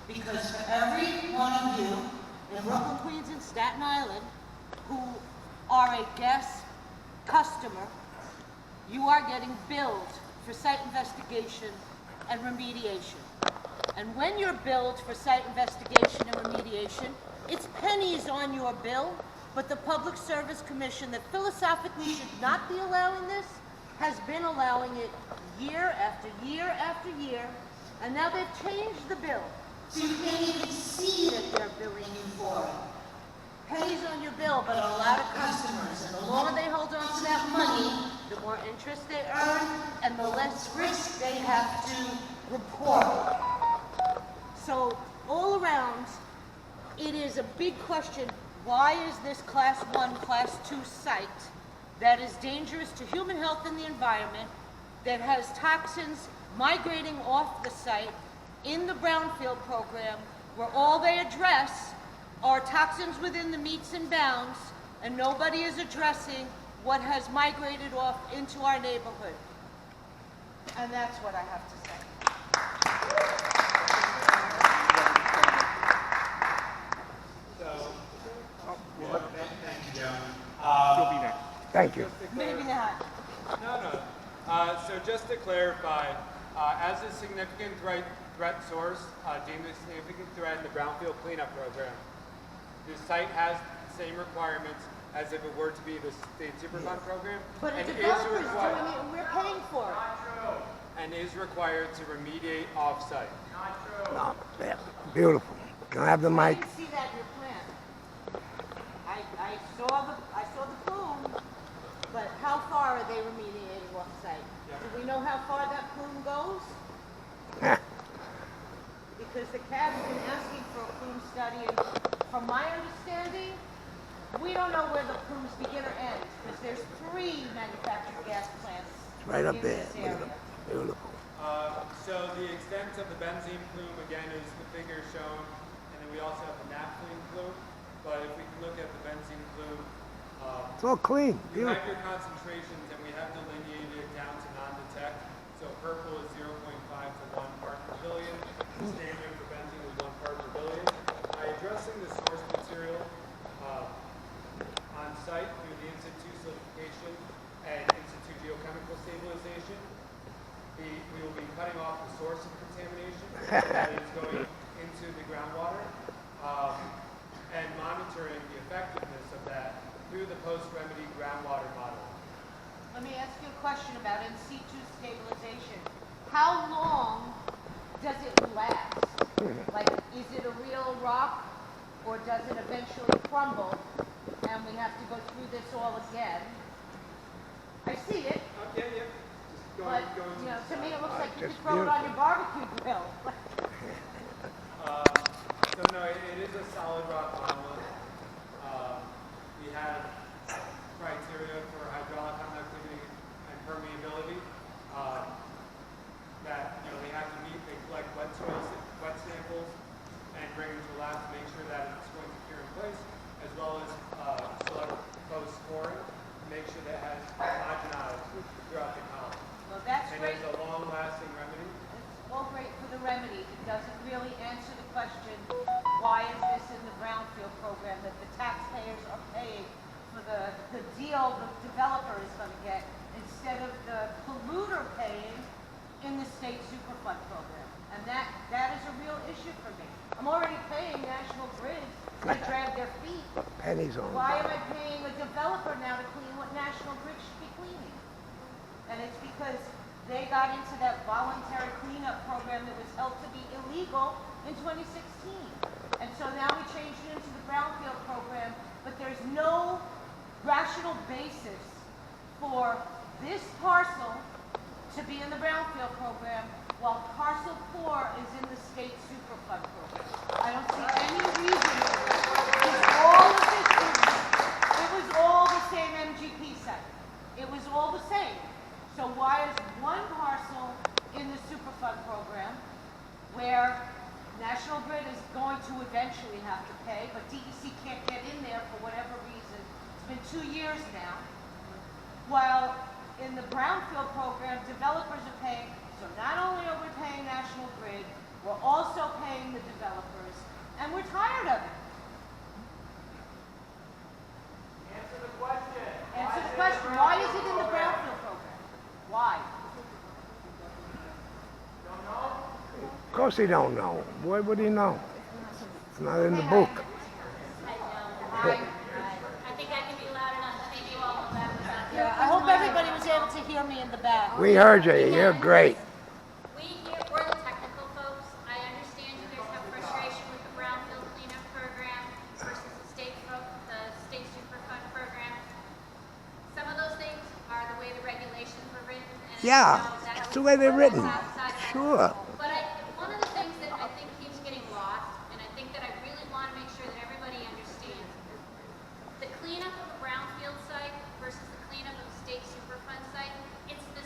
Because for every one of you in Brooklyn, Queens, and Staten Island who are a guest customer, you are getting billed for site investigation and remediation. And when you're billed for site investigation and remediation, it's pennies on your bill, but the Public Service Commission that philosophically should not be allowing this has been allowing it year after year after year, and now they've changed the bill. So you can't even see that they're billing you for it. Pennies on your bill, but a lot of customers, and the longer they hold on to that money, the more interest they earn, and the less risk they have to report. So all around, it is a big question, why is this Class 1, Class 2 site that is dangerous to human health and the environment, that has toxins migrating off the site in the brownfield program, where all they address are toxins within the metes and bounds, and nobody is addressing what has migrated off into our neighborhood. And that's what I have to say. Thank you, gentlemen. You'll be next. Thank you. Maybe not. No. So just to clarify, as a significant threat source, deemed a significant threat in the brownfield cleanup program, the site has the same requirements as if it were to be the state Superfund program. But a and developer's doing it, and we're paying for it. And is required to remediate off-site. No, yeah, beautiful. Can I have the I mic? didn't see that in your plan. I saw the plume, but how far are they remediating off-site? Do we know how far that plume goes? Because the CAB's been asking for a plume study, and from my understanding, we don't know where the plumes begin or end, because there's 3 manufactured gas plants It's right up in there. this Look at area. them. Beautiful. So the extent of the benzene plume, again, is the figure shown, and then we also have the naphthalene plume. But if we can look at the benzene plume, It's all clean. you have Beautiful. your concentrations, and we have delineated it down to non-detect. So purple is 0.5 to 1 part per billion. The standard for benzene is 1 part per billion. By addressing the source material on site through the in-situ solidification and in-situ geochemical stabilization, we will be cutting off the source of contamination that is going into the groundwater, and monitoring the effectiveness of that through the post-remedy groundwater model. Let me ask you a question about in situ stabilization. How long does it last? Like, is it a real rock, or does it eventually crumble, and we have to go through this all again? I see it, Yeah. but, you know, to me it looks like you Just could throw it on your barbecue grill. So no, it is a solid rock monolith. We have criteria for hydraulic conductivity and permeability that we have to meet. They collect wet samples and bring them to the lab to make sure that it's going to cure in place, as well as select post-scoring to make sure that it has homogenized throughout the column. Well, that's And great. it's a long-lasting remedy. It's all great for the remedy. It doesn't really answer the question, why is this in the brownfield program that the taxpayers are paying for the deal the developer is going to get, instead of the polluter paying in the state Superfund program. And that is a real issue for me. I'm already paying National Grid to drag their feet. Pennies on Why am them. I paying a developer now to clean what National Grid should be cleaning? And it's because they got into that voluntary cleanup program that was held to be illegal in 2016. And so now we changed it into the brownfield program, but there's no rational basis for this parcel to be in the brownfield program while parcel 4 is in the state Superfund program. I don't see any reason for that. It was all the same MGP site. It was all the same. So why is one parcel in the Superfund program where National Grid is going to eventually have to pay, but DEC can't get in there for whatever reason? It's been 2 years now. While in the brownfield program, developers are paying. So not only are we paying National Grid, we're also paying the developer. course he don't know. What would he know? It's not in the book. I think I can be loud enough to make you all know that without. Yeah, I hope everybody was able to hear me in the back. We heard you. You're great. We're the technical folks. I understand you guys have frustration with the brownfield cleanup program versus the state superfund program. Some of those things are the way the regulations were written. And Yeah, that's the way they're written. outside of that. Sure. But one of the things that I think keeps getting lost, and I think that I really want to make sure that everybody understands, the cleanup of a brownfield site versus the cleanup of a state superfund site, it's the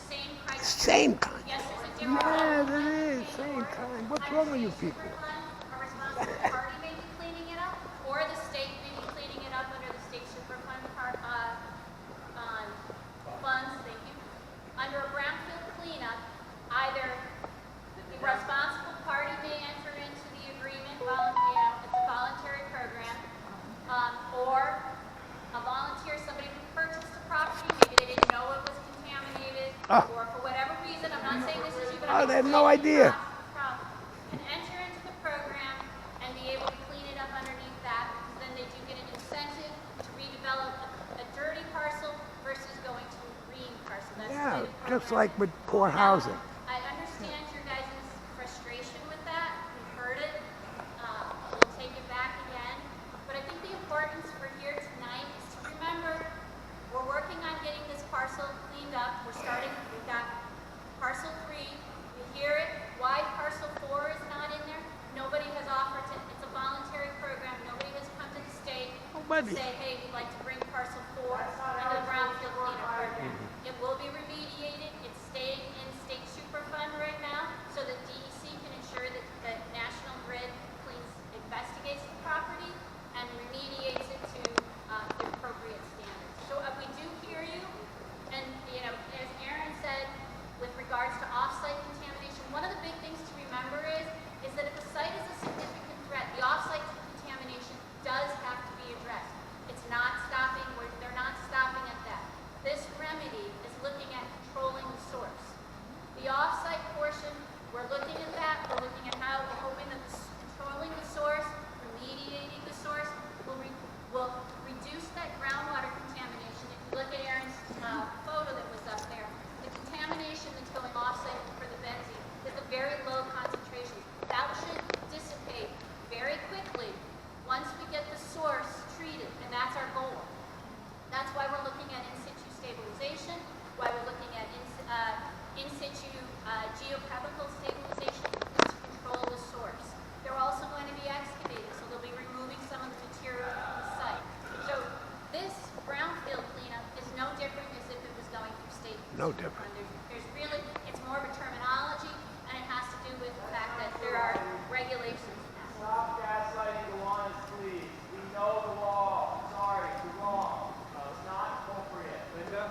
same criteria. Same kind. Yes, there's a difference. Yeah, it is. Same kind. What's wrong with you people? A responsible party may be cleaning it up, or the state may be cleaning it up under the state superfund funds. Thank you. Under a brownfield cleanup, either the responsible party may enter into the agreement, it's a voluntary program, or a volunteer, somebody who purchased the property, maybe they didn't know it was contaminated, or for whatever reason, I'm not saying this is you, but I'm They have no idea. and enter into the program and be able to clean it up underneath that, because then they do get an incentive to redevelop a dirty parcel versus going to a green parcel. That's the Yeah, way the just program like with poor housing. I understand your guys' frustration with that. We've heard it. We'll take it back again. But I think the importance for here tonight is to remember we're working on getting this parcel cleaned up. We've got parcel 3. We hear it. Why parcel 4 is not in there? Nobody has offered to, it's a voluntary program. Nobody has come to the state Nobody. to say, hey, we'd like to bring parcel 4 into the brownfield cleanup program. It will be remediated. It's staying in state superfund right now so that DEC can ensure that National Grid investigates the property and remediates it to the appropriate standards. So we do hear you, and as Aaron said, with regards to off-site contamination, one of the big things to remember is that if a site is a significant threat, the off-site contamination does have to be addressed. It's not stopping, they're not stopping at that. This remedy is looking at controlling the source. The off-site portion, we're looking at that. We're looking at how we're hoping that controlling the source, remediating the source, will reduce that groundwater contamination. If you look at Aaron's photo that was up there, the contamination that's going off-site for the benzene is a very low concentration. That should dissipate very quickly once we get the source treated, and that's our goal. That's why we're looking at in situ stabilization, why we're looking at in situ geochemical stabilization to control the source. They're also going to be excavated, so they'll be removing some of the material from the site. So this brownfield cleanup is no different as if it was going through state. No different. There's really, it's more of a terminology, and it has to do with the fact that there are regulations. Stop gaslighting the ones, please. We know the law. Sorry, you're wrong. It's not appropriate. Linda?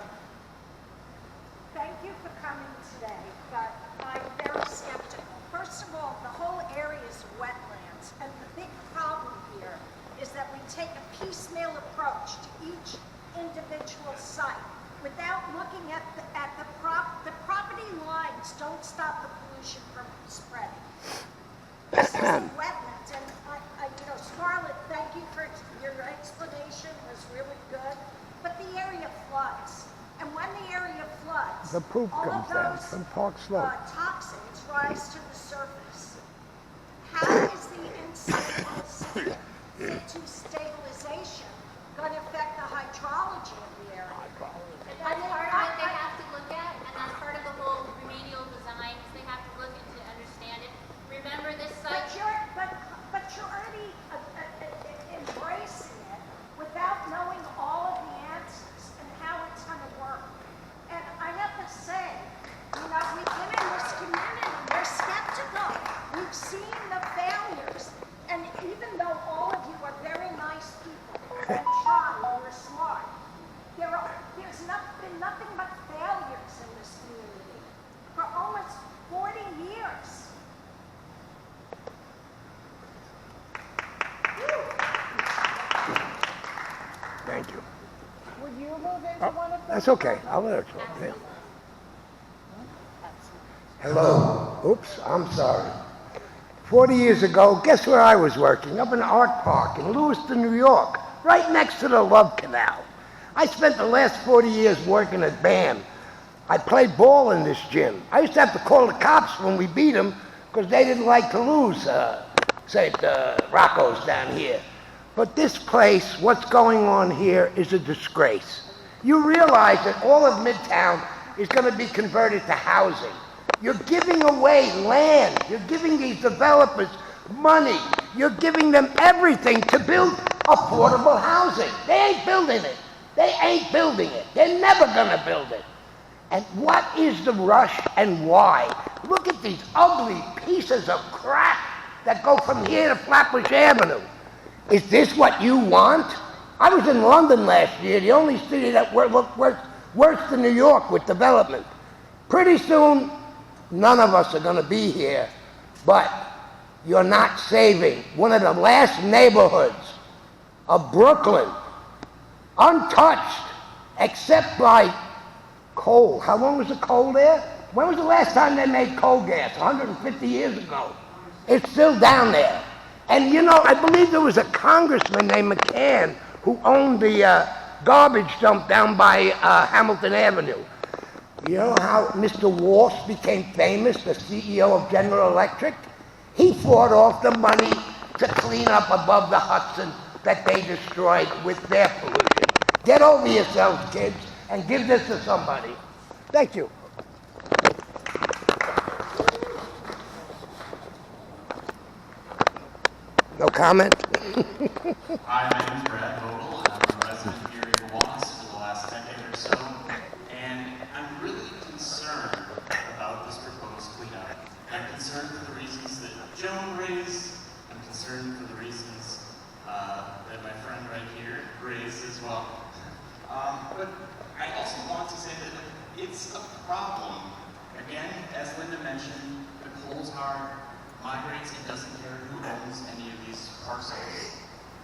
Thank you for coming today, but I'm very skeptical. First of all, the whole area is wetlands, and the big problem here is that we take a piecemeal approach to each individual site without looking at the property lines don't stop the pollution from spreading. This is a wetlands, and Scarlett, thank you for your explanation, was really good, but the area floods. And when the area floods, The poop all comes of down those from Park Slope. toxins rise to the surface. How is the in situ stabilization going to affect the hydrology of the area? And that's part of what they have to look at, and that's part of the whole remedial design, is they have to look into understand it. Remember this site. But you're already embracing it without knowing all of the answers and how it's going to work. And I have to say, we've been in this community, we're skeptical. We've seen the failures. And even though all of you are very nice people and try and you're smart, there's been nothing but failures in this community for almost 40 years. Thank you. Would you move into one of those? That's okay. I'll let her talk. Yeah. Hello. Oops, I'm sorry. 40 years ago, guess where I was working? Up in Art Park in Lewiston, New York, right next to the Love Canal. I spent the last 40 years working at BAM. I played ball in this gym. I used to have to call the cops when we beat them because they didn't like to lose, say, the Rocco's down here. But this place, what's going on here is a disgrace. You realize that all of Midtown is going to be converted to housing. You're giving away land. You're giving these developers money. You're giving them everything to build affordable housing. They ain't building it. They ain't building it. They're never going to build it. And what is the rush and why? Look at these ugly pieces of crap that go from here to Flatbush Avenue. Is this what you want? I was in London last year, the only city that looked worse than New York with development. Pretty soon, none of us are going to be here, but you're not saving one of the last neighborhoods of Brooklyn, untouched, except by coal. How long was the coal there? When was the last time they made coal gas? 150 years ago. It's still down there. And you know, I believe there was a congressman named McCann who owned the garbage dump down by Hamilton Avenue. You know how Mr. Walsh became famous, the CEO of General Electric? He fought off the money to clean up above the Hudson that they destroyed with their pollution. Get over yourselves, kids, and give this to somebody. Thank you. No comment? Hi, my name is Brad Vogel, and I'm a resident here in Gowanus for the last decade or so, and I'm really concerned about this proposed cleanup. I'm concerned for the reasons that Joan raised. I'm concerned for the reasons that my friend right here raised as well. But I also want to say that it's a problem. Again, as Linda mentioned, the coal tar migrates and doesn't care who owns any of these parcels.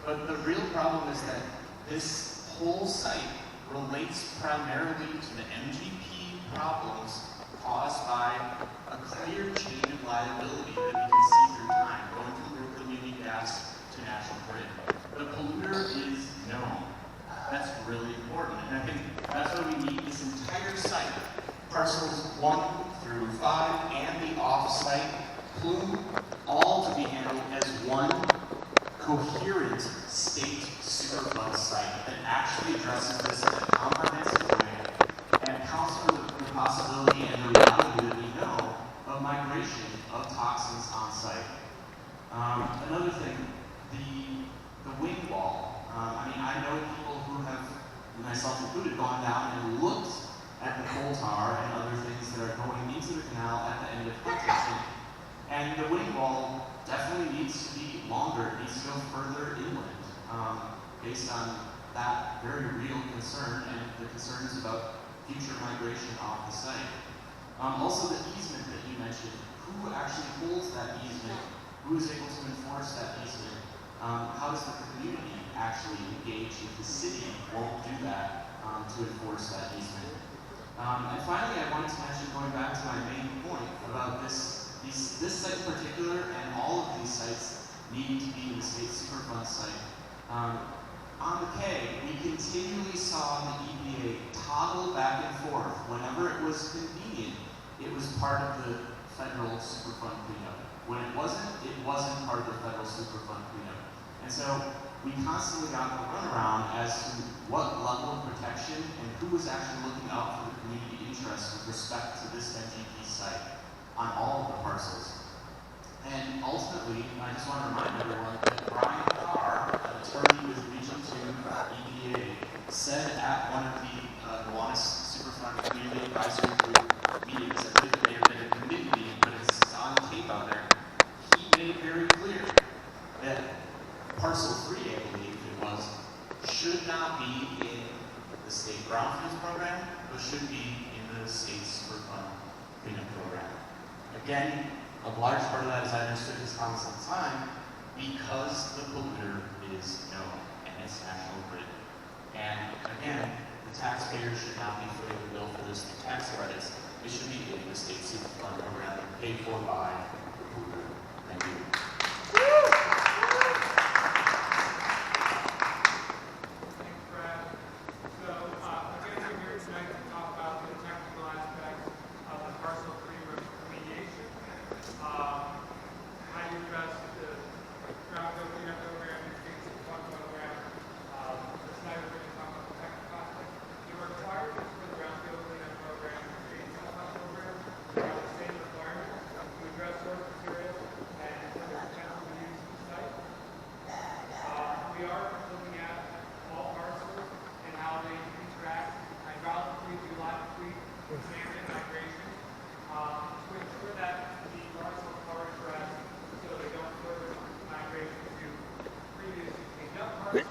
But the real problem is that this whole site relates primarily to the MGP problems caused by a clear chain of liability that we can see through time, going from Brooklyn Union Gas to National Grid. The polluter is known. That's really important. And I think that's why we need this entire site, parcels 1 through 5 and the off-site plume, all to be handled as one coherent state superfund site that actually addresses this in a comprehensive way and accounts for the possibility and the reality that we know of migration of toxins on site. Another thing, the wing wall. I mean, I know people who have, myself included, gone down and looked at the coal tar and other things that are going into the canal at the end of Huntington. And the wing wall definitely needs to be longer. It needs to go further inland, based on that very real concern and the concerns about future migration off the site. Also, the easement that you mentioned, who actually holds that easement? Who is able to enforce that easement? How does the community actually engage if the city won't do that to enforce that easement? And finally, I wanted to mention, going back to my main point about this site in particular, and all of these sites needing to be in the state superfund site. On the K, we continually saw the EPA toggle back and forth. Whenever it was convenient, it was part of the federal superfund cleanup. When it wasn't part of the federal superfund cleanup. And so we constantly got the runaround as to what level of protection and who was actually looking out for the community interests with respect to this MGP site on all of the parcels. And ultimately, I just want to remind everyone that Brian Carr, an attorney with Region 2 EPA, said at one of the Gowanus Superfund Community Advisory Group meetings, I believe it may have been a committee meeting, but it's on tape out there, he made it very clear that Parcel 3, I believe it was, should not be in the state brownfields program, but should be in the state superfund cleanup program. Again, a large part of that, as I understood his comments at the time, because the polluter is known, and it's National Grid. And again, the taxpayer should not be footing the bill for this through tax credits. it should be in the state Superfund program, paid for by the program. Thank you. Thanks, Brad. So, again, we're here tonight to talk about the technical aspects of the parcel 3 remediation. How you address the groundfield cleanup program and state Superfund program. Tonight we're going to talk about the technical aspects. The requirements for the groundfield cleanup program and state Superfund program are the same requirements to address source material and the potential use of the site. We are looking at all parcels and how they interact hydraulically, geologically, contaminant migration, to ensure that the parcels are addressed so they don't further migrate to previously cleaned up parcels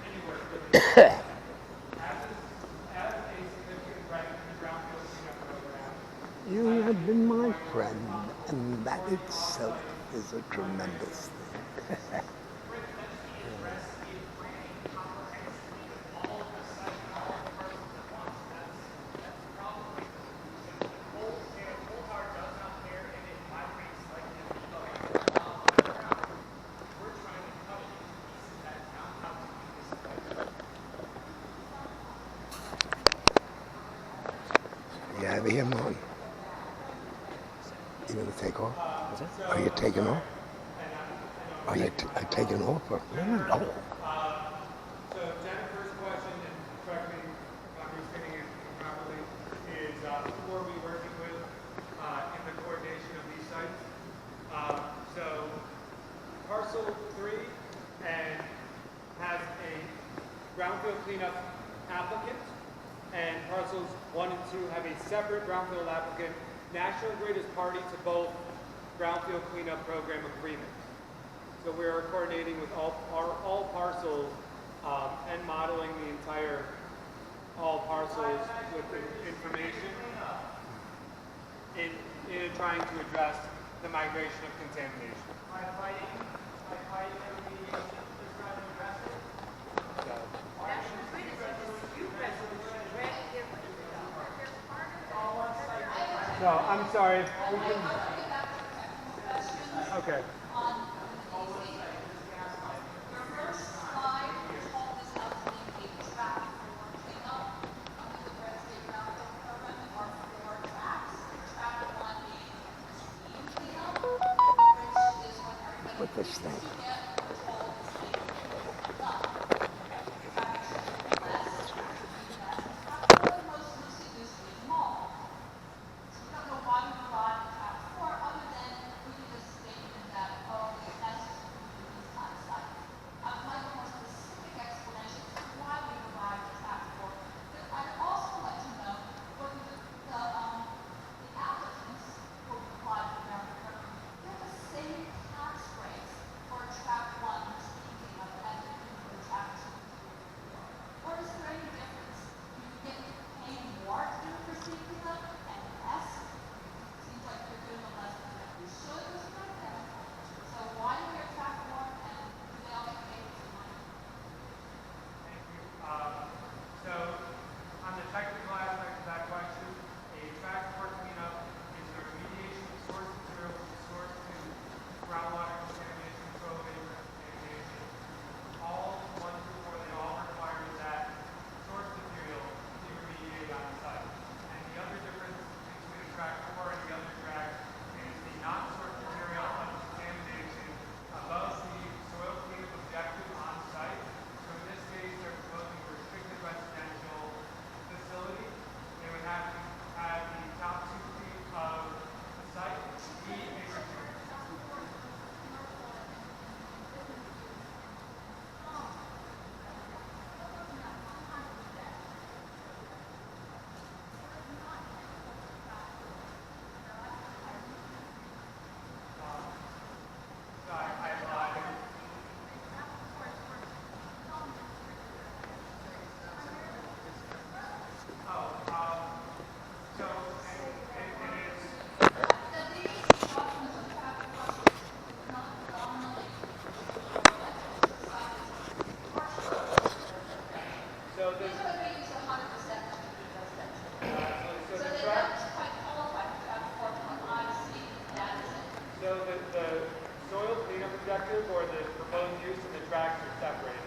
anywhere really. As a significant right in the brownfield cleanup program, You have been my friend, and that itself is a tremendous thing. You out of here, Martin? You gonna take off? Are you taking off? Are you taking off? Or? No. So Jennifer's question, and correct me if I'm restating it properly, is who are we working with in the coordination of these sites? So parcel 3 and has a brownfield cleanup applicant, and parcels 1 and 2 have a separate brownfield applicant. National Grid is party to both brownfield cleanup program agreements. So we are coordinating with all parcels and modeling the entire all parcels with the information in trying to address the migration of contamination. By fighting the remediation, just trying to address it. No, I'm sorry. We can... Okay. Put this thing. Same tax rates for the soil cleanup objective or the proposed use of the tracks are separated.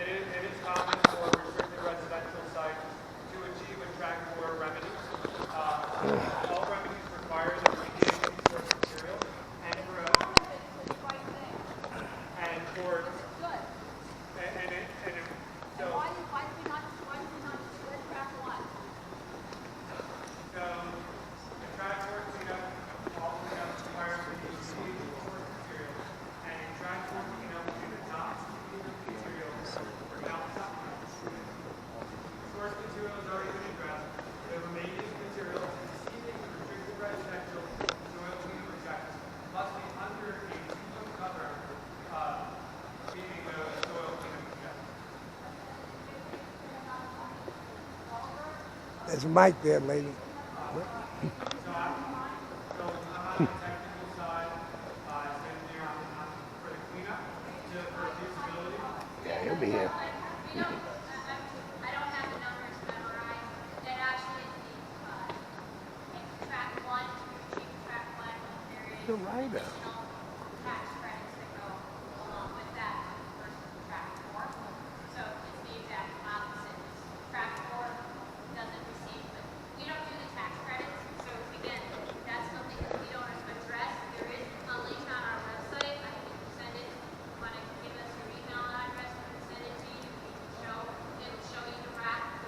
It is common for restricted residential sites to achieve a track 4 remedy. All remedies require the remediation of source material and for a, and for and so Why did we not do it track 1? so the track 4 cleanup, all cleanup requires the remediation of source material, and in track 4 cleanup we do not see the material for outside. Source material has already been addressed. The remaining material exceeding the restricted residential soil cleanup objectives must be under a 2-foot cover, meeting the soil cleanup objective. There's a mic there, lady. So I'm on the technical side, sitting there for the cleanup, for feasibility. Yeah, he'll be here. I don't have the numbers memorized. That actually is the track 1, track 1, there is The writer. additional tax credits that go along with that versus track 4. So it's the exact opposite. Track 4 doesn't receive, but we don't do the tax credits. So again, that's something that we don't address. There is a link on our website. I can send it. If you want to give us your email address, we can send it to you. It will show you the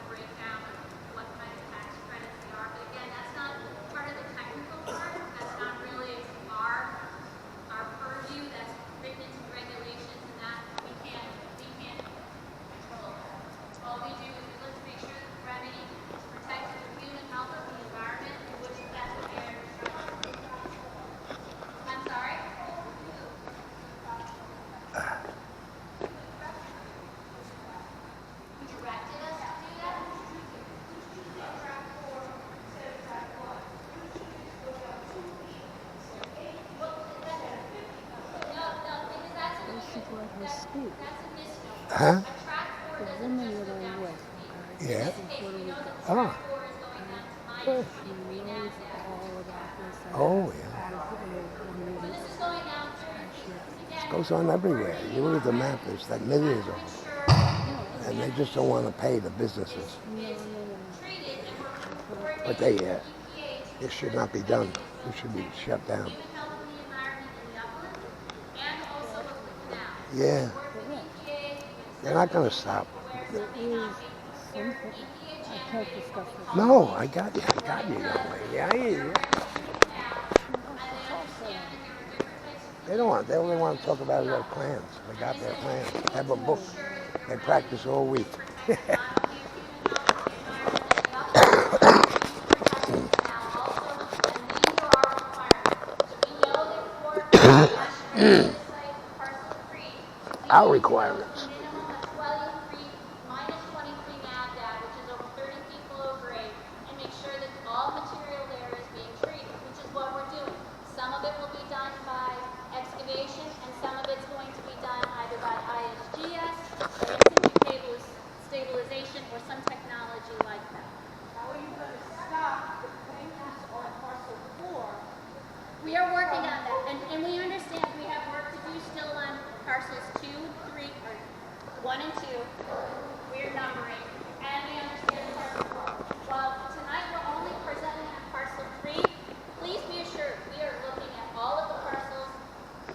breakdown of what kind of tax credits they are. But again, that's not part of the technical part. That's not really our purview. That's written into regulations, and that we can't control. All we do is we look to make sure that the remedy is protecting the human health of the environment, which that's what they are. I'm sorry? Who directed us to do that? No, because that's a misnomer. Huh? A track 4 doesn't just go down to speed. Yeah. In this case, we know that Ah. track 4 is going down to -23 NASDAQ. Oh, yeah. So this is going down to, again, Goes on everywhere. You look at the map, there's like millions of them. ensure And they just don't want to pay the businesses. it's treated and we're coordinating But with EPA to it should not be done. It should be shut down. human health of the environment in the upland and also with the canal. Yeah. Work with EPA, They're not going to stop. where something not being repaired, EPA generated No, I got you. I got you, young lady. I hear you. They don't want. They only want to talk about their plans. They got their plans. They have a book. They practice all week. Our requirements. Minimum of 23, minus 23 NADAC, which is over 30 feet below grade, and make sure that all material there is being treated, which is what we're doing. Some of it will be done by excavation, and some of it's going to be done either by ISGS, or in-situ stabilization, or some technology like that. How are you going to stop the claims on parcel 4? We are working on that, and we understand we have work to do still on parcels 2, 3, or 1 and 2. We're numbering, and we understand parcel 4. While tonight we're only presenting on parcel 3, please be assured we are looking at all of the parcels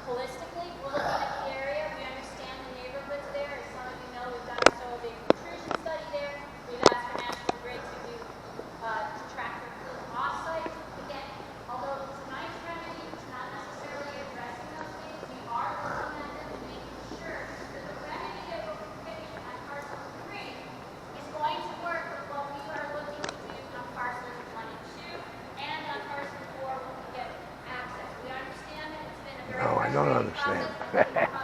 holistically. We're looking at the area. We understand the neighborhoods there. As some of you know, we've done a soil big intrusion study there. We've asked for National Grid to do to track their food off-site. Again, although tonight's remedy is not necessarily addressing those things, we are looking at them and making sure that the remedy that we're picking on parcel 3 is going to work with what we are looking to do on parcels 1 and 2 and on parcel 4 when we get access. We understand that it's been a very No, I don't frustrating understand. process.